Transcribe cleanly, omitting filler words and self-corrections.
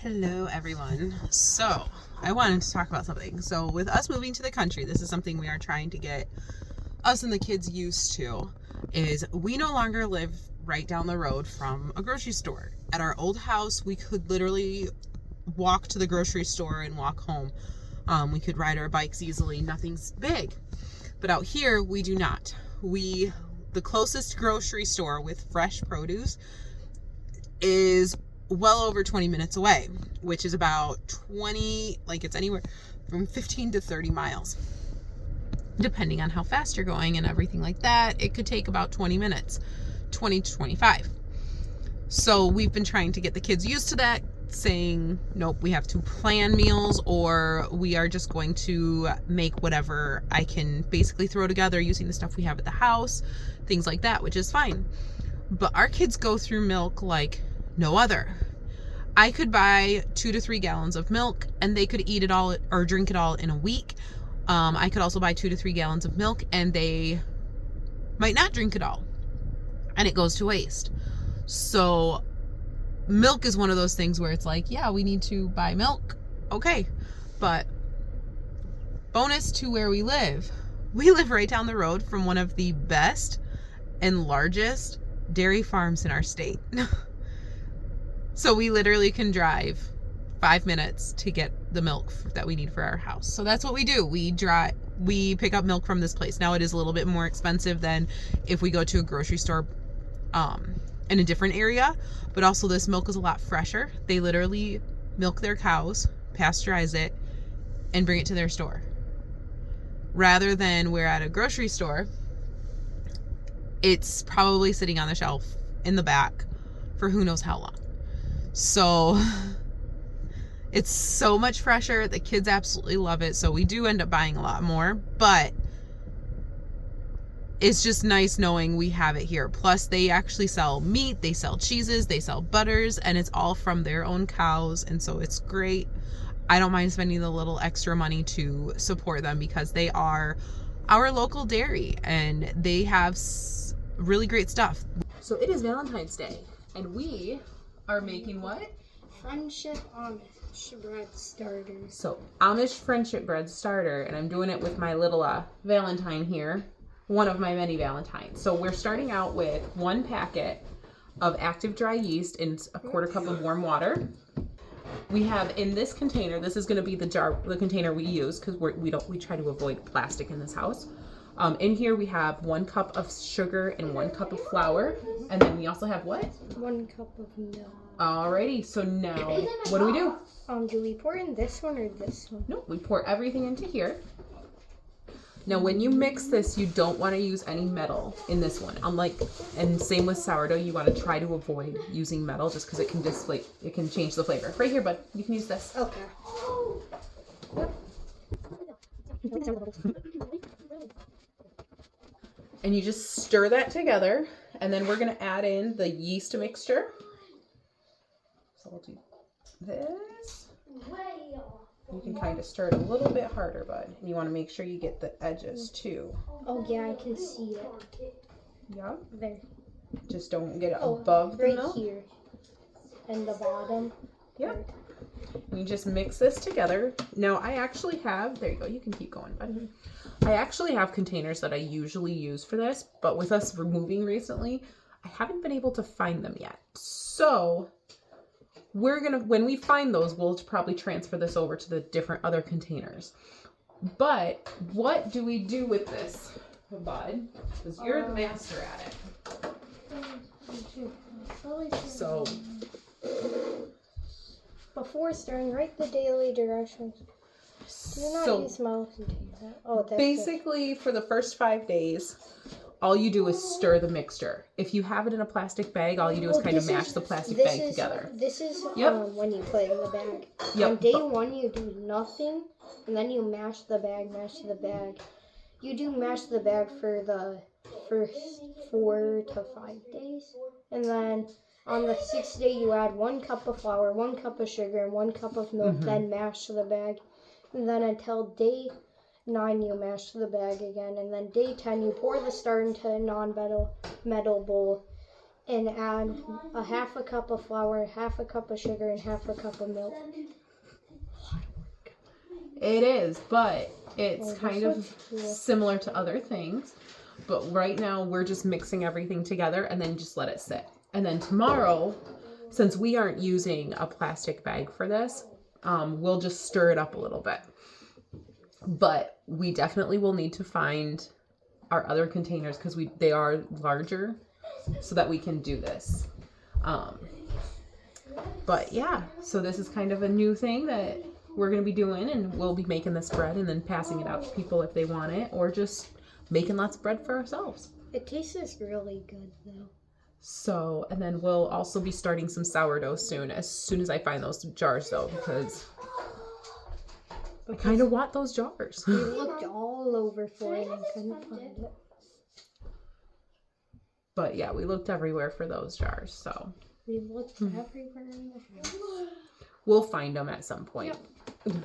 Hello everyone. So I wanted to talk about something. So with us moving to the country, this is something we are trying to get us and the kids used to, is we no longer live right down the road from a grocery store. At our old house, we could literally walk to the grocery store and walk home. We could ride our bikes easily. Nothing's big. But out here, we do not. The closest grocery store with fresh produce is well over 20 minutes away, which is about it's anywhere from 15 to 30 miles. Depending on how fast you're going and everything like that, it could take about 20 minutes, 20 to 25. So we've been trying to get the kids used to that, saying, nope, we have to plan meals, or we are just going to make whatever I can basically throw together using the stuff we have at the house, things like that, which is fine. But our kids go through milk like no other. I could buy 2 to 3 gallons of milk and they could eat it all or drink it all in a week. I could also buy 2 to 3 gallons of milk and they might not drink it all and it goes to waste. So milk is one of those things where it's like, yeah, we need to buy milk. Okay. But bonus to where we live right down the road from one of the best and largest dairy farms in our state. So we literally can drive 5 minutes to get the milk that we need for our house. So that's what we do. We pick up milk from this place. Now it is a little bit more expensive than if we go to a grocery store in a different area, but also this milk is a lot fresher. They literally milk their cows, pasteurize it, and bring it to their store. Rather than we're at a grocery store, it's probably sitting on the shelf in the back for who knows how long. So it's so much fresher. The kids absolutely love it. So we do end up buying a lot more, but it's just nice knowing we have it here. Plus they actually sell meat, they sell cheeses, they sell butters, and it's all from their own cows. And so it's great. I don't mind spending the little extra money to support them because they are our local dairy and they have really great stuff. So it is Valentine's Day and we are making what? Friendship Amish bread starter. So Amish friendship bread starter, and I'm doing it with my little Valentine here, one of my many Valentines. So we're starting out with 1 packet of active dry yeast in a 1/4 cup of warm water. We have in this container, this is going to be the container we use because we try to avoid plastic in this house. In here we have 1 cup of sugar and 1 cup of flour, and then we also have what? 1 cup of milk. Alrighty, so now what do we do? Do we pour in this one or this one? No, we pour everything into here. Now when you mix this, you don't want to use any metal in this one. And same with sourdough, you want to try to avoid using metal just because it can change the flavor. Right here, bud, you can use this. Okay. And you just stir that together, and then we're going to add in the yeast mixture. So we'll do this. You can kind of stir it a little bit harder, bud. And you want to make sure you get the edges too. Oh yeah, I can see it. Yeah. There. Just don't get it above the milk. Right here. And the bottom. Yep. And you just mix this together. Now I actually have, there you go, you can keep going, bud. I actually have containers that I usually use for this, but with us moving recently, I haven't been able to find them yet. So when we find those, we'll probably transfer this over to the different other containers. But what do we do with this, bud? Because you're the master at it. So before stirring, write the daily directions. Do not use mouth and tape. Oh, that's basically for the first 5 days, all you do is stir the mixture. If you have it in a plastic bag, all you do is kind of mash the plastic bag together. This is when you put it in the bag. Yep. On day 1, you do nothing, and then you mash the bag. You do mash the bag for the first 4 to 5 days, and then on the 6th day, you add 1 cup of flour, 1 cup of sugar, and 1 cup of milk, then mash the bag. And then until day 9, you mash the bag again. And then day 10, you pour the starter into a non-metal bowl. and add a half a cup of flour, half a cup of sugar, and half a cup of milk. It is, but it's Oh, kind this of looks cool. similar to other things. But right now we're just mixing everything together and then just let it sit. And then tomorrow, since we aren't using a plastic bag for this, we'll just stir it up a little bit. But we definitely will need to find our other containers because they are larger so that we can do this. But yeah, so this is kind of a new thing that we're going to be doing, and we'll be making this bread and then passing it out to people if they want it, or just making lots of bread for ourselves. It tastes really good though. So, and then we'll also be starting some sourdough soon as I find those jars though, because I kind of want those jars. We looked all over for it and couldn't find it. But yeah, we looked everywhere for those jars, so We looked everywhere in the house. we'll find them at some point. Yep.